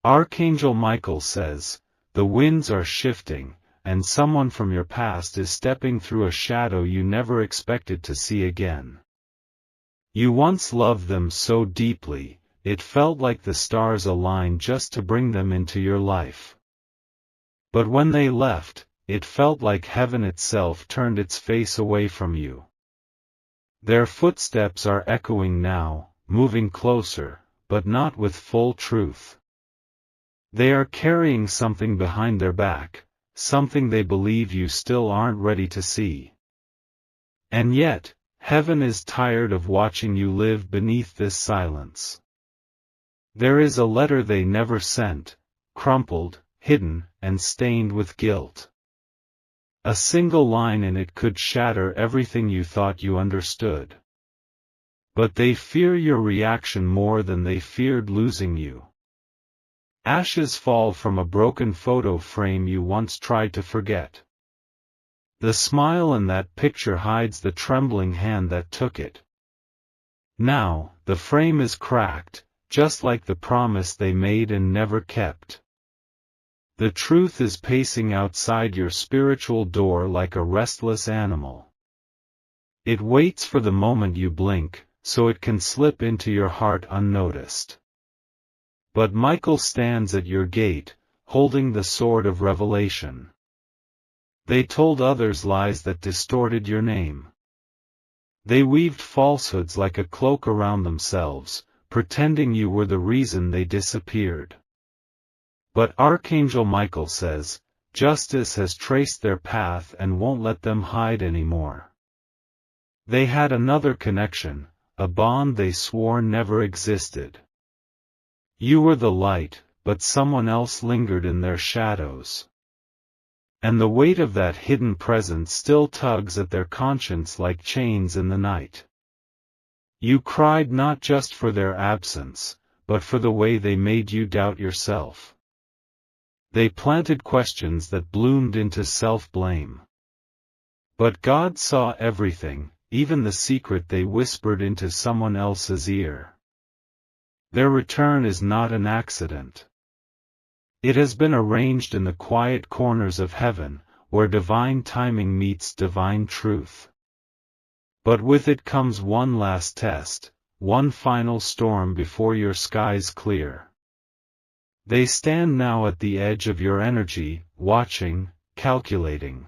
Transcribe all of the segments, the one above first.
Archangel Michael says, the winds are shifting, and someone from your past is stepping through a shadow you never expected to see again. You once loved them so deeply, it felt like the stars aligned just to bring them into your life. But when they left, it felt like heaven itself turned its face away from you. Their footsteps are echoing now, moving closer, but not with full truth. They are carrying something behind their back, something they believe you still aren't ready to see. And yet, heaven is tired of watching you live beneath this silence. There is a letter they never sent, crumpled, hidden, and stained with guilt. A single line in it could shatter everything you thought you understood. But they fear your reaction more than they feared losing you. Ashes fall from a broken photo frame you once tried to forget. The smile in that picture hides the trembling hand that took it. Now, the frame is cracked, just like the promise they made and never kept. The truth is pacing outside your spiritual door like a restless animal. It waits for the moment you blink, so it can slip into your heart unnoticed. But Michael stands at your gate, holding the sword of revelation. They told others lies that distorted your name. They weaved falsehoods like a cloak around themselves, pretending you were the reason they disappeared. But Archangel Michael says, justice has traced their path and won't let them hide anymore. They had another connection, a bond they swore never existed. You were the light, but someone else lingered in their shadows. And the weight of that hidden presence still tugs at their conscience like chains in the night. You cried not just for their absence, but for the way they made you doubt yourself. They planted questions that bloomed into self-blame. But God saw everything, even the secret they whispered into someone else's ear. Their return is not an accident. It has been arranged in the quiet corners of heaven, where divine timing meets divine truth. But with it comes one last test, one final storm before your skies clear. They stand now at the edge of your energy, watching, calculating.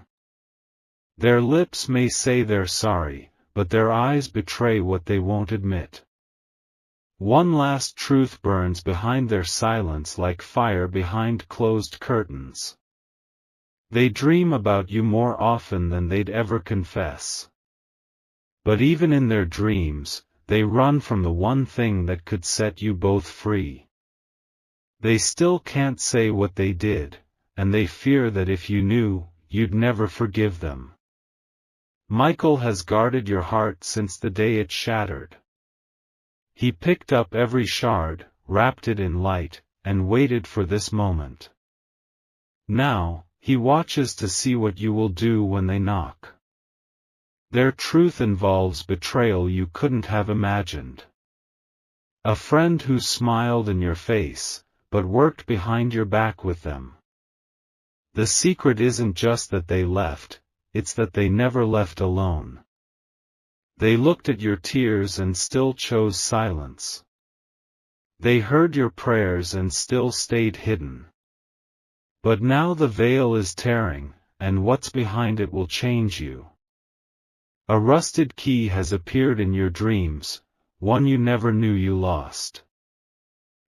Their lips may say they're sorry, but their eyes betray what they won't admit. One last truth burns behind their silence like fire behind closed curtains. They dream about you more often than they'd ever confess. But even in their dreams, they run from the one thing that could set you both free. They still can't say what they did, and they fear that if you knew, you'd never forgive them. Michael has guarded your heart since the day it shattered. He picked up every shard, wrapped it in light, and waited for this moment. Now, he watches to see what you will do when they knock. Their truth involves betrayal you couldn't have imagined. A friend who smiled in your face, but worked behind your back with them. The secret isn't just that they left, it's that they never left alone. They looked at your tears and still chose silence. They heard your prayers and still stayed hidden. But now the veil is tearing, and what's behind it will change you. A rusted key has appeared in your dreams, one you never knew you lost.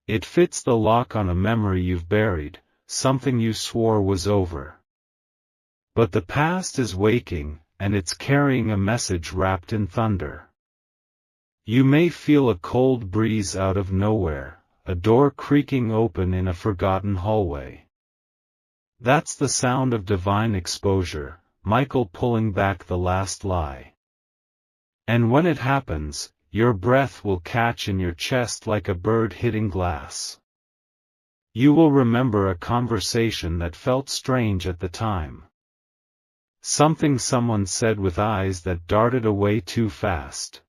It fits the lock on a memory you've buried, something you swore was over. But the past is waking, and it's carrying a message wrapped in thunder. You may feel a cold breeze out of nowhere, a door creaking open in a forgotten hallway. That's the sound of divine exposure, Michael pulling back the last lie. And when it happens, your breath will catch in your chest like a bird hitting glass. You will remember a conversation that felt strange at the time. Something someone said with eyes that darted away too fast.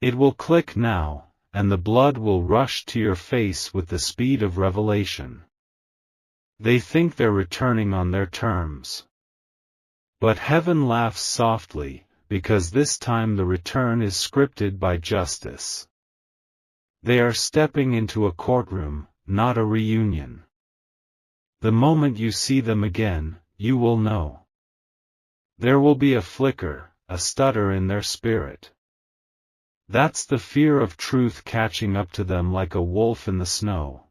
It will click now, and the blood will rush to your face with the speed of revelation. They think they're returning on their terms. But heaven laughs softly, because this time the return is scripted by justice. They are stepping into a courtroom, not a reunion. The moment you see them again, you will know. There will be a flicker, a stutter in their spirit. That's the fear of truth catching up to them like a wolf in the snow.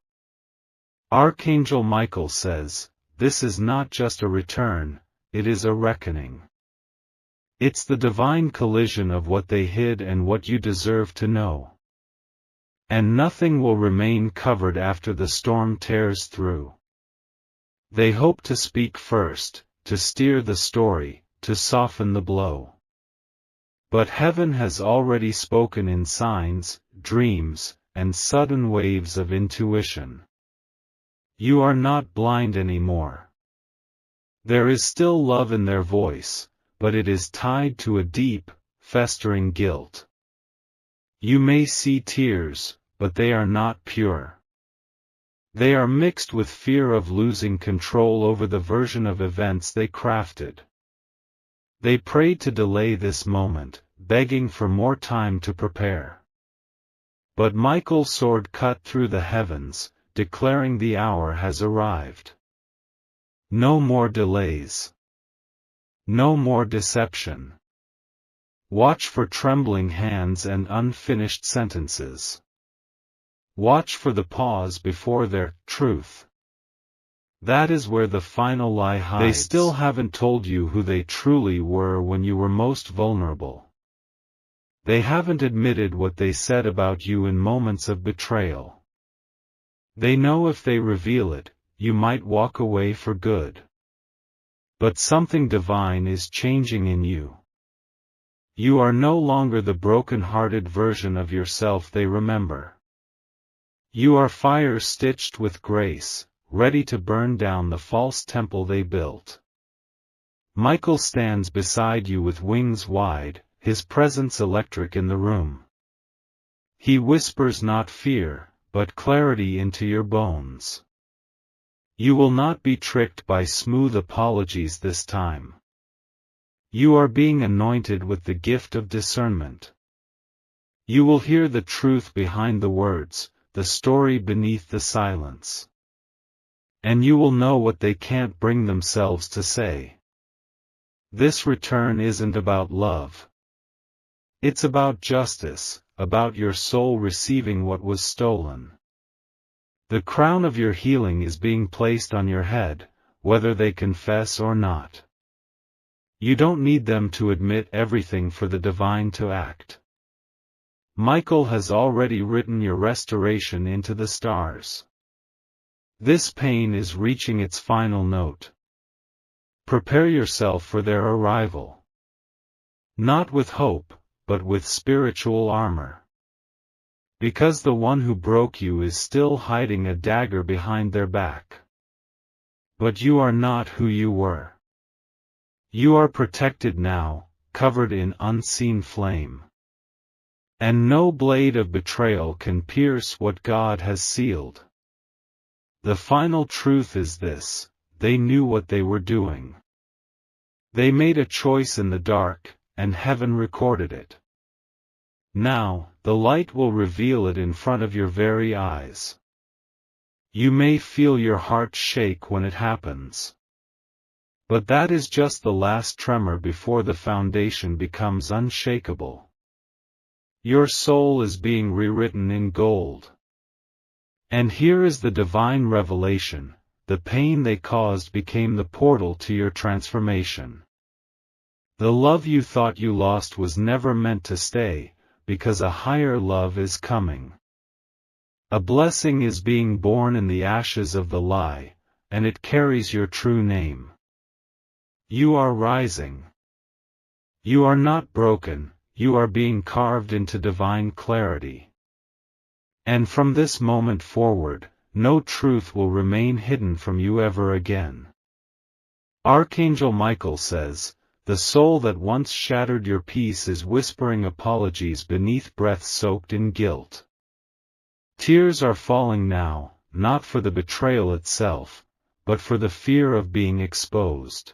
Archangel Michael says, this is not just a return, it is a reckoning. It's the divine collision of what they hid and what you deserve to know. And nothing will remain covered after the storm tears through. They hope to speak first, to steer the story, to soften the blow. But heaven has already spoken in signs, dreams, and sudden waves of intuition. You are not blind anymore. There is still love in their voice, but it is tied to a deep, festering guilt. You may see tears, but they are not pure. They are mixed with fear of losing control over the version of events they crafted. They prayed to delay this moment, begging for more time to prepare. But Michael's sword cut through the heavens, declaring the hour has arrived. No more delays. No more deception. Watch for trembling hands and unfinished sentences. Watch for the pause before their truth. That is where the final lie hides. They still haven't told you who they truly were when you were most vulnerable. They haven't admitted what they said about you in moments of betrayal. They know if they reveal it, you might walk away for good. But something divine is changing in you. You are no longer the broken-hearted version of yourself they remember. You are fire stitched with grace, ready to burn down the false temple they built. Michael stands beside you with wings wide, his presence electric in the room. He whispers not fear, but clarity into your bones. You will not be tricked by smooth apologies this time. You are being anointed with the gift of discernment. You will hear the truth behind the words, the story beneath the silence. And you will know what they can't bring themselves to say. This return isn't about love. It's about justice, about your soul receiving what was stolen. The crown of your healing is being placed on your head, whether they confess or not. You don't need them to admit everything for the divine to act. Michael has already written your restoration into the stars. This pain is reaching its final note. Prepare yourself for their arrival. Not with hope, but with spiritual armor. Because the one who broke you is still hiding a dagger behind their back. But you are not who you were. You are protected now, covered in unseen flame. And no blade of betrayal can pierce what God has sealed. The final truth is this: they knew what they were doing. They made a choice in the dark, and heaven recorded it. Now, the light will reveal it in front of your very eyes. You may feel your heart shake when it happens. But that is just the last tremor before the foundation becomes unshakable. Your soul is being rewritten in gold. And here is the divine revelation: the pain they caused became the portal to your transformation. The love you thought you lost was never meant to stay, because a higher love is coming. A blessing is being born in the ashes of the lie, and it carries your true name. You are rising. You are not broken, you are being carved into divine clarity. And from this moment forward, no truth will remain hidden from you ever again. Archangel Michael says, the soul that once shattered your peace is whispering apologies beneath breath soaked in guilt. Tears are falling now, not for the betrayal itself, but for the fear of being exposed.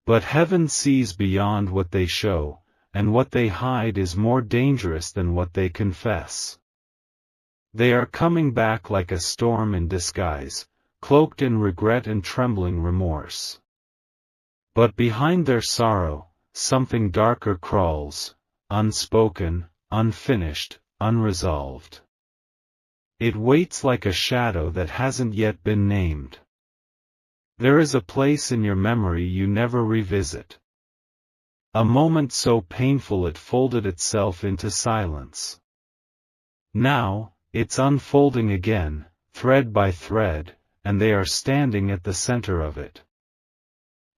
But heaven sees beyond what they show, and what they hide is more dangerous than what they confess. They are coming back like a storm in disguise, cloaked in regret and trembling remorse. But behind their sorrow, something darker crawls, unspoken, unfinished, unresolved. It waits like a shadow that hasn't yet been named. There is a place in your memory you never revisit. A moment so painful it folded itself into silence. Now, it's unfolding again, thread by thread, and they are standing at the center of it.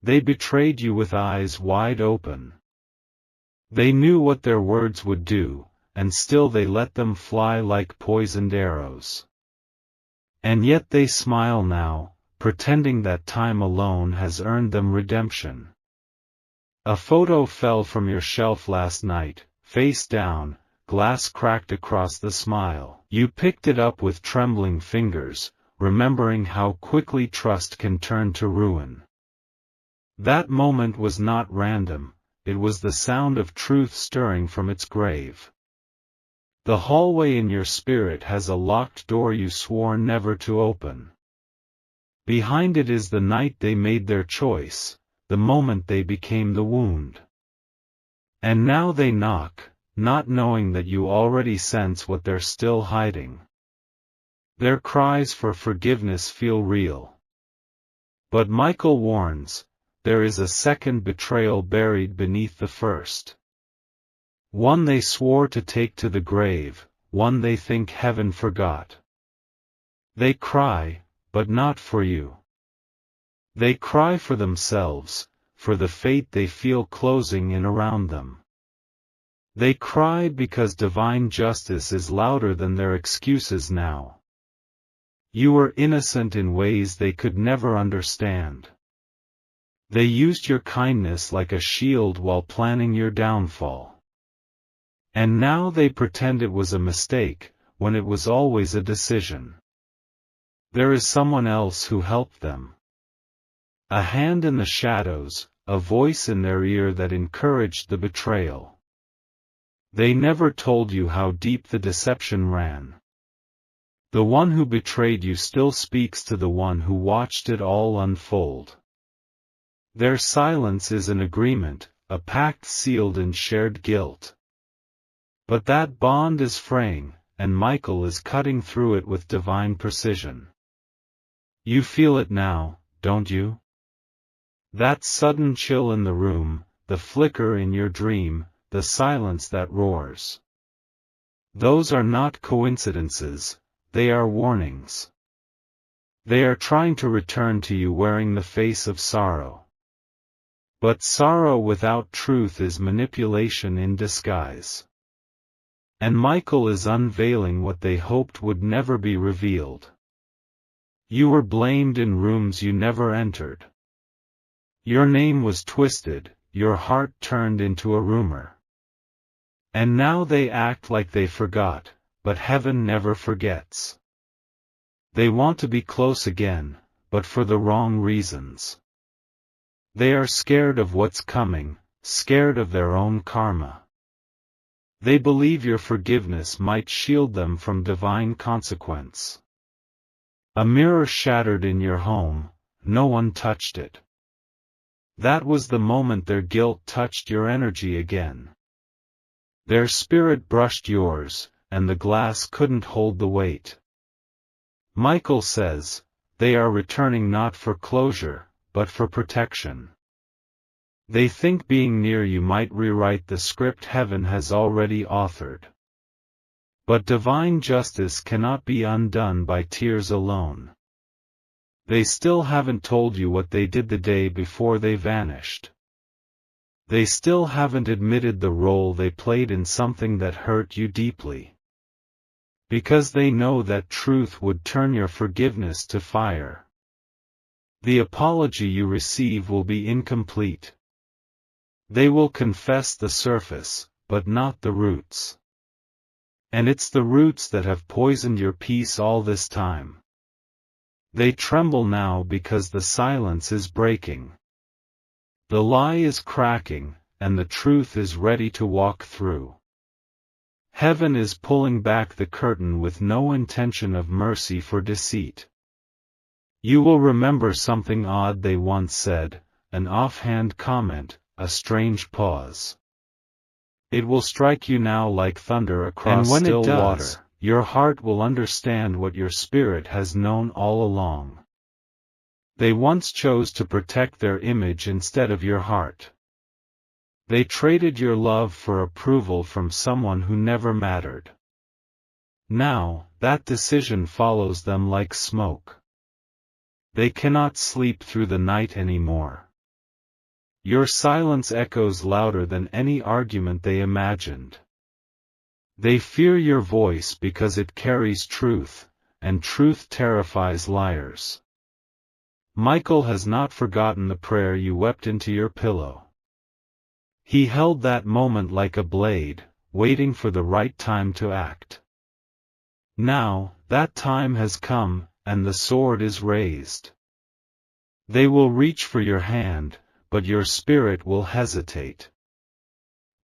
They betrayed you with eyes wide open. They knew what their words would do, and still they let them fly like poisoned arrows. And yet they smile now, pretending that time alone has earned them redemption. A photo fell from your shelf last night, face down, glass cracked across the smile. You picked it up with trembling fingers, remembering how quickly trust can turn to ruin. That moment was not random, it was the sound of truth stirring from its grave. The hallway in your spirit has a locked door you swore never to open. Behind it is the night they made their choice, the moment they became the wound. And now they knock, not knowing that you already sense what they're still hiding. Their cries for forgiveness feel real. But Michael warns, there is a second betrayal buried beneath the first. One they swore to take to the grave, one they think heaven forgot. They cry, but not for you. They cry for themselves, for the fate they feel closing in around them. They cry because divine justice is louder than their excuses now. You were innocent in ways they could never understand. They used your kindness like a shield while planning your downfall. And now they pretend it was a mistake, when it was always a decision. There is someone else who helped them. A hand in the shadows, a voice in their ear that encouraged the betrayal. They never told you how deep the deception ran. The one who betrayed you still speaks to the one who watched it all unfold. Their silence is an agreement, a pact sealed in shared guilt. But that bond is fraying, and Michael is cutting through it with divine precision. You feel it now, don't you? That sudden chill in the room, the flicker in your dream, the silence that roars. Those are not coincidences, they are warnings. They are trying to return to you wearing the face of sorrow. But sorrow without truth is manipulation in disguise. And Michael is unveiling what they hoped would never be revealed. You were blamed in rooms you never entered. Your name was twisted, your heart turned into a rumor. And now they act like they forgot, but heaven never forgets. They want to be close again, but for the wrong reasons. They are scared of what's coming, scared of their own karma. They believe your forgiveness might shield them from divine consequence. A mirror shattered in your home, no one touched it. That was the moment their guilt touched your energy again. Their spirit brushed yours, and the glass couldn't hold the weight. Michael says, they are returning not for closure, but for protection. They think being near you might rewrite the script heaven has already authored. But divine justice cannot be undone by tears alone. They still haven't told you what they did the day before they vanished. They still haven't admitted the role they played in something that hurt you deeply. Because they know that truth would turn your forgiveness to fire. The apology you receive will be incomplete. They will confess the surface, but not the roots. And it's the roots that have poisoned your peace all this time. They tremble now because the silence is breaking. The lie is cracking, and the truth is ready to walk through. Heaven is pulling back the curtain with no intention of mercy for deceit. You will remember something odd they once said, an offhand comment, a strange pause. It will strike you now like thunder across still water. And when it does, your heart will understand what your spirit has known all along. They once chose to protect their image instead of your heart. They traded your love for approval from someone who never mattered. Now, that decision follows them like smoke. They cannot sleep through the night anymore. Your silence echoes louder than any argument they imagined. They fear your voice because it carries truth, and truth terrifies liars. Michael has not forgotten the prayer you wept into your pillow. He held that moment like a blade, waiting for the right time to act. Now, that time has come, and the sword is raised. They will reach for your hand, but your spirit will hesitate.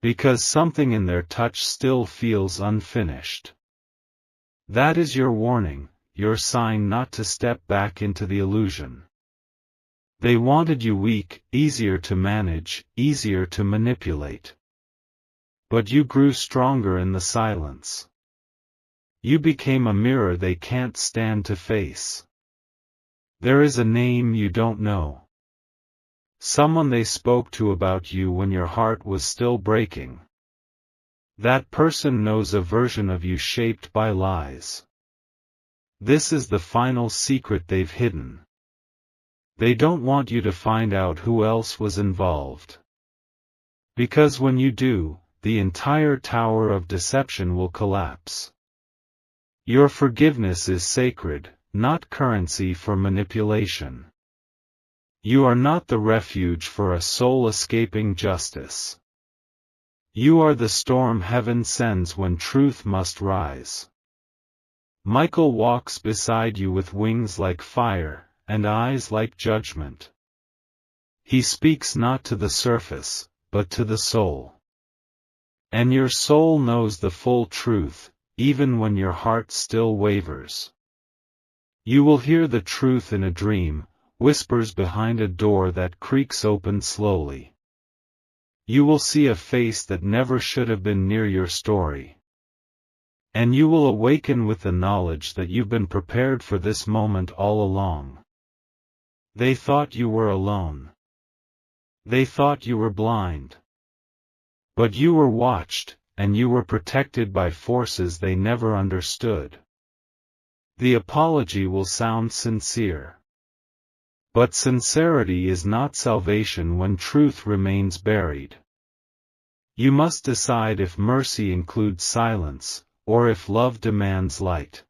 Because something in their touch still feels unfinished. That is your warning, your sign not to step back into the illusion. They wanted you weak, easier to manage, easier to manipulate. But you grew stronger in the silence. You became a mirror they can't stand to face. There is a name you don't know. Someone they spoke to about you when your heart was still breaking. That person knows a version of you shaped by lies. This is the final secret they've hidden. They don't want you to find out who else was involved. Because when you do, the entire tower of deception will collapse. Your forgiveness is sacred, not currency for manipulation. You are not the refuge for a soul escaping justice. You are the storm heaven sends when truth must rise. Michael walks beside you with wings like fire, and eyes like judgment. He speaks not to the surface, but to the soul. And your soul knows the full truth, even when your heart still wavers. You will hear the truth in a dream, whispers behind a door that creaks open slowly. You will see a face that never should have been near your story. And you will awaken with the knowledge that you've been prepared for this moment all along. They thought you were alone. They thought you were blind. But you were watched, and you were protected by forces they never understood. The apology will sound sincere. But sincerity is not salvation when truth remains buried. You must decide if mercy includes silence, or if love demands light.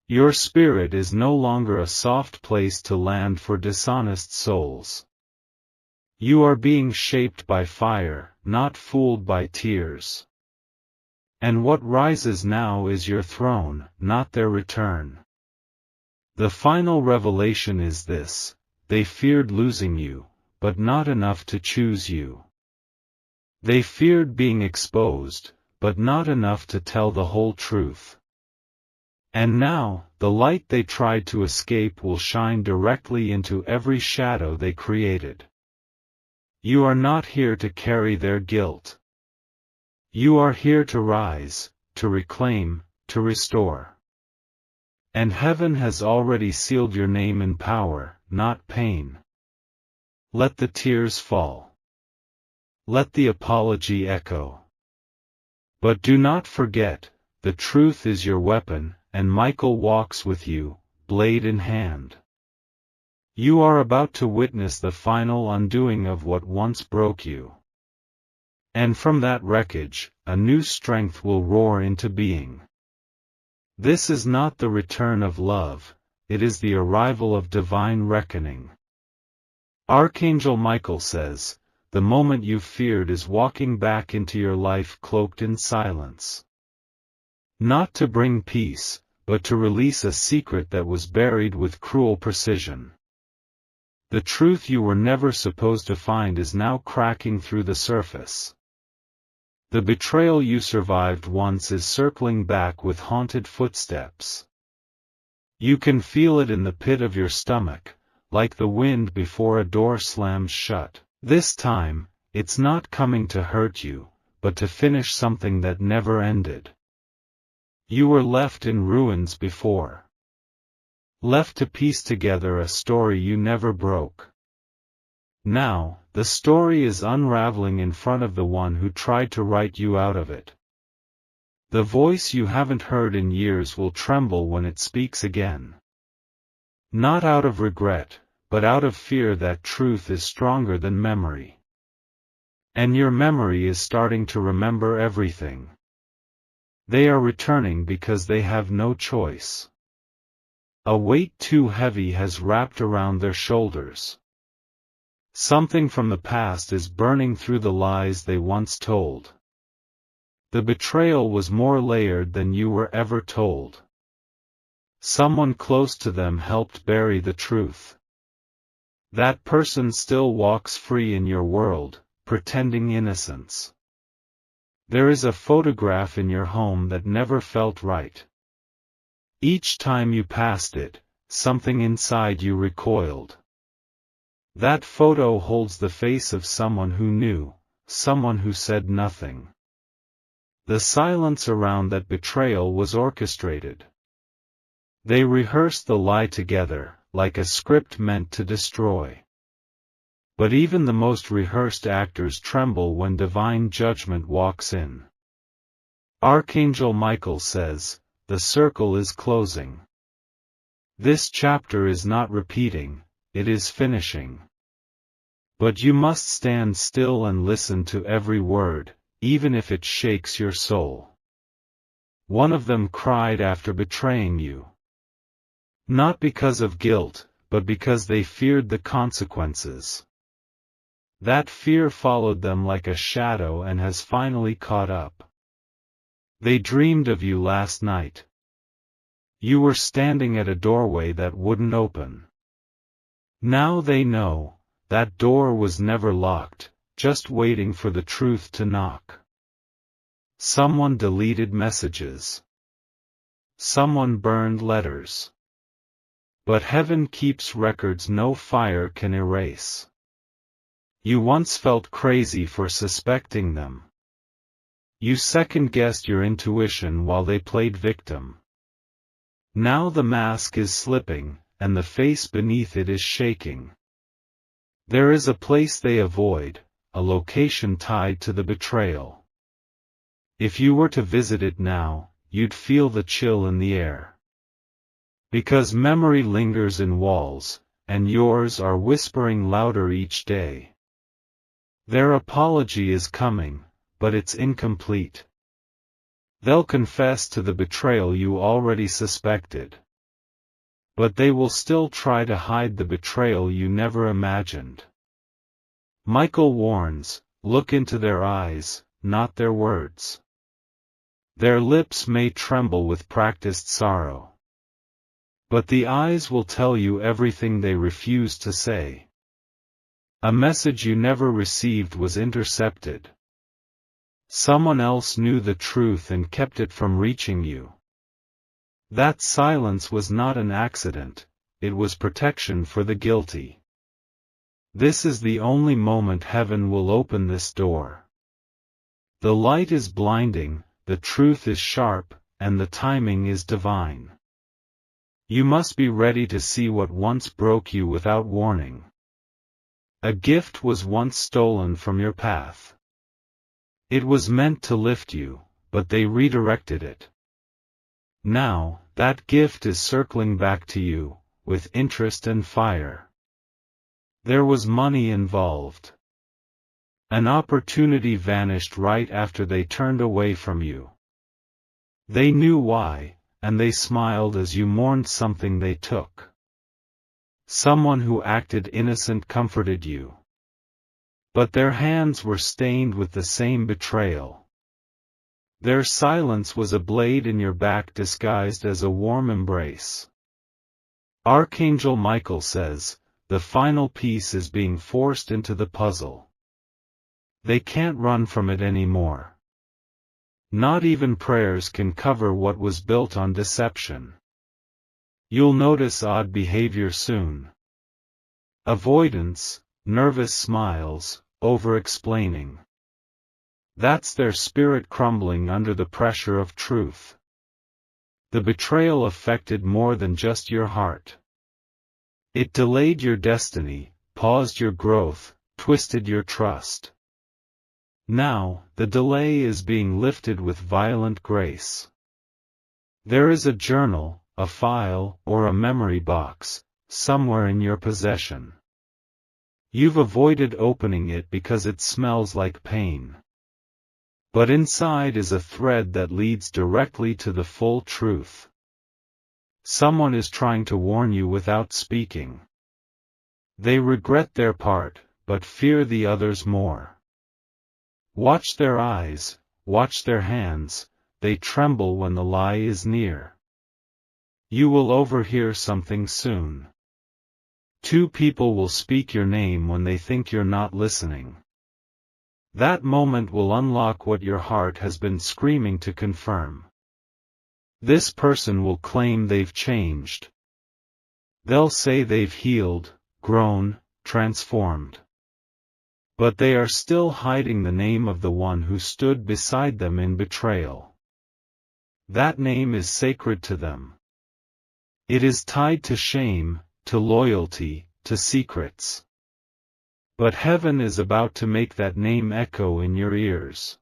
Your spirit is no longer a soft place to land for dishonest souls. You are being shaped by fire, not fooled by tears. And what rises now is your throne, not their return. The final revelation is this: they feared losing you, but not enough to choose you. They feared being exposed, but not enough to tell the whole truth. And now, the light they tried to escape will shine directly into every shadow they created. You are not here to carry their guilt. You are here to rise, to reclaim, to restore. And heaven has already sealed your name in power, not pain. Let the tears fall. Let the apology echo. But do not forget, the truth is your weapon, and Michael walks with you, blade in hand. You are about to witness the final undoing of what once broke you. And from that wreckage, a new strength will roar into being. This is not the return of love, it is the arrival of divine reckoning. Archangel Michael says, the moment you feared is walking back into your life cloaked in silence. Not to bring peace, but to release a secret that was buried with cruel precision. The truth you were never supposed to find is now cracking through the surface. The betrayal you survived once is circling back with haunted footsteps. You can feel it in the pit of your stomach, like the wind before a door slams shut. This time, it's not coming to hurt you, but to finish something that never ended. You were left in ruins before. Left to piece together a story you never broke. Now, the story is unraveling in front of the one who tried to write you out of it. The voice you haven't heard in years will tremble when it speaks again. Not out of regret, but out of fear that truth is stronger than memory. And your memory is starting to remember everything. They are returning because they have no choice. A weight too heavy has wrapped around their shoulders. Something from the past is burning through the lies they once told. The betrayal was more layered than you were ever told. Someone close to them helped bury the truth. That person still walks free in your world, pretending innocence. There is a photograph in your home that never felt right. Each time you passed it, something inside you recoiled. That photo holds the face of someone who knew, someone who said nothing. The silence around that betrayal was orchestrated. They rehearsed the lie together, like a script meant to destroy. But even the most rehearsed actors tremble when divine judgment walks in. Archangel Michael says, "The circle is closing." This chapter is not repeating, it is finishing. But you must stand still and listen to every word, even if it shakes your soul. One of them cried after betraying you. Not because of guilt, but because they feared the consequences. That fear followed them like a shadow and has finally caught up. They dreamed of you last night. You were standing at a doorway that wouldn't open. Now they know, that door was never locked, just waiting for the truth to knock. Someone deleted messages. Someone burned letters. But heaven keeps records no fire can erase. You once felt crazy for suspecting them. You second-guessed your intuition while they played victim. Now the mask is slipping, and the face beneath it is shaking. There is a place they avoid, a location tied to the betrayal. If you were to visit it now, you'd feel the chill in the air. Because memory lingers in walls, and yours are whispering louder each day. Their apology is coming, but it's incomplete. They'll confess to the betrayal you already suspected. But they will still try to hide the betrayal you never imagined. Michael warns, look into their eyes, not their words. Their lips may tremble with practiced sorrow. But the eyes will tell you everything they refuse to say. A message you never received was intercepted. Someone else knew the truth and kept it from reaching you. That silence was not an accident, it was protection for the guilty. This is the only moment heaven will open this door. The light is blinding, the truth is sharp, and the timing is divine. You must be ready to see what once broke you without warning. A gift was once stolen from your path. It was meant to lift you, but they redirected it. Now, that gift is circling back to you, with interest and fire. There was money involved. An opportunity vanished right after they turned away from you. They knew why, and they smiled as you mourned something they took. Someone who acted innocent comforted you. But their hands were stained with the same betrayal. Their silence was a blade in your back disguised as a warm embrace. Archangel Michael says, the final piece is being forced into the puzzle. They can't run from it anymore. Not even prayers can cover what was built on deception. You'll notice odd behavior soon. Avoidance, nervous smiles, over-explaining. That's their spirit crumbling under the pressure of truth. The betrayal affected more than just your heart. It delayed your destiny, paused your growth, twisted your trust. Now, the delay is being lifted with violent grace. There is a journal, a file, or a memory box, somewhere in your possession. You've avoided opening it because it smells like pain. But inside is a thread that leads directly to the full truth. Someone is trying to warn you without speaking. They regret their part, but fear the others more. Watch their eyes, watch their hands, they tremble when the lie is near. You will overhear something soon. Two people will speak your name when they think you're not listening. That moment will unlock what your heart has been screaming to confirm. This person will claim they've changed. They'll say they've healed, grown, transformed. But they are still hiding the name of the one who stood beside them in betrayal. That name is sacred to them. It is tied to shame, to loyalty, to secrets. But heaven is about to make that name echo in your ears.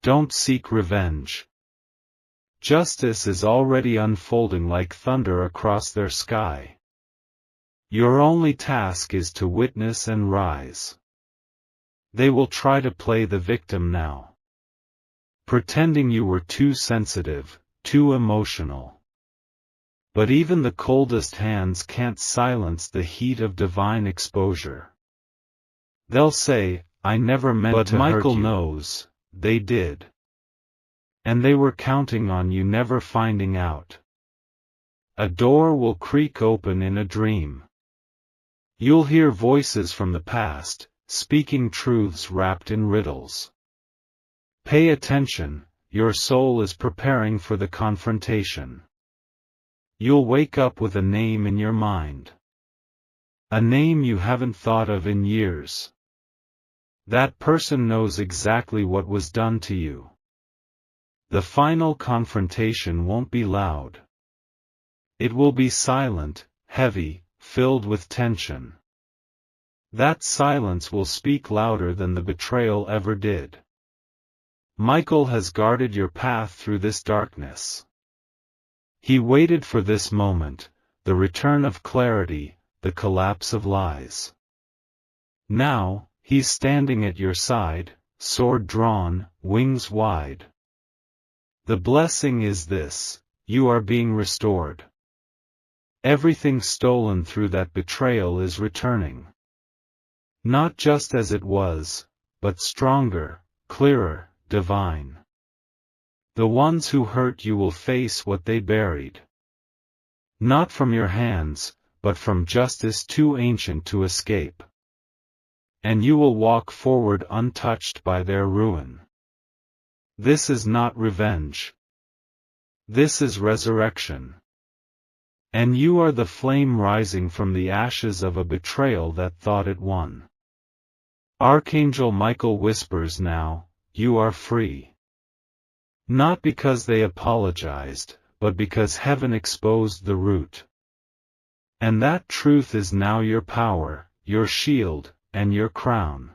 Don't seek revenge. Justice is already unfolding like thunder across their sky. Your only task is to witness and rise. They will try to play the victim now. Pretending you were too sensitive, too emotional. But even the coldest hands can't silence the heat of divine exposure. They'll say, I never meant to hurt you. But Michael knows, they did. And they were counting on you never finding out. A door will creak open in a dream. You'll hear voices from the past, speaking truths wrapped in riddles. Pay attention, your soul is preparing for the confrontation. You'll wake up with a name in your mind. A name you haven't thought of in years. That person knows exactly what was done to you. The final confrontation won't be loud. It will be silent, heavy, filled with tension. That silence will speak louder than the betrayal ever did. Michael has guarded your path through this darkness. He waited for this moment, the return of clarity, the collapse of lies. Now, he's standing at your side, sword drawn, wings wide. The blessing is this: you are being restored. Everything stolen through that betrayal is returning. Not just as it was, but stronger, clearer, divine. The ones who hurt you will face what they buried. Not from your hands, but from justice too ancient to escape. And you will walk forward untouched by their ruin. This is not revenge. This is resurrection. And you are the flame rising from the ashes of a betrayal that thought it won. Archangel Michael whispers now, you are free. Not because they apologized, but because heaven exposed the root. And that truth is now your power, your shield, and your crown.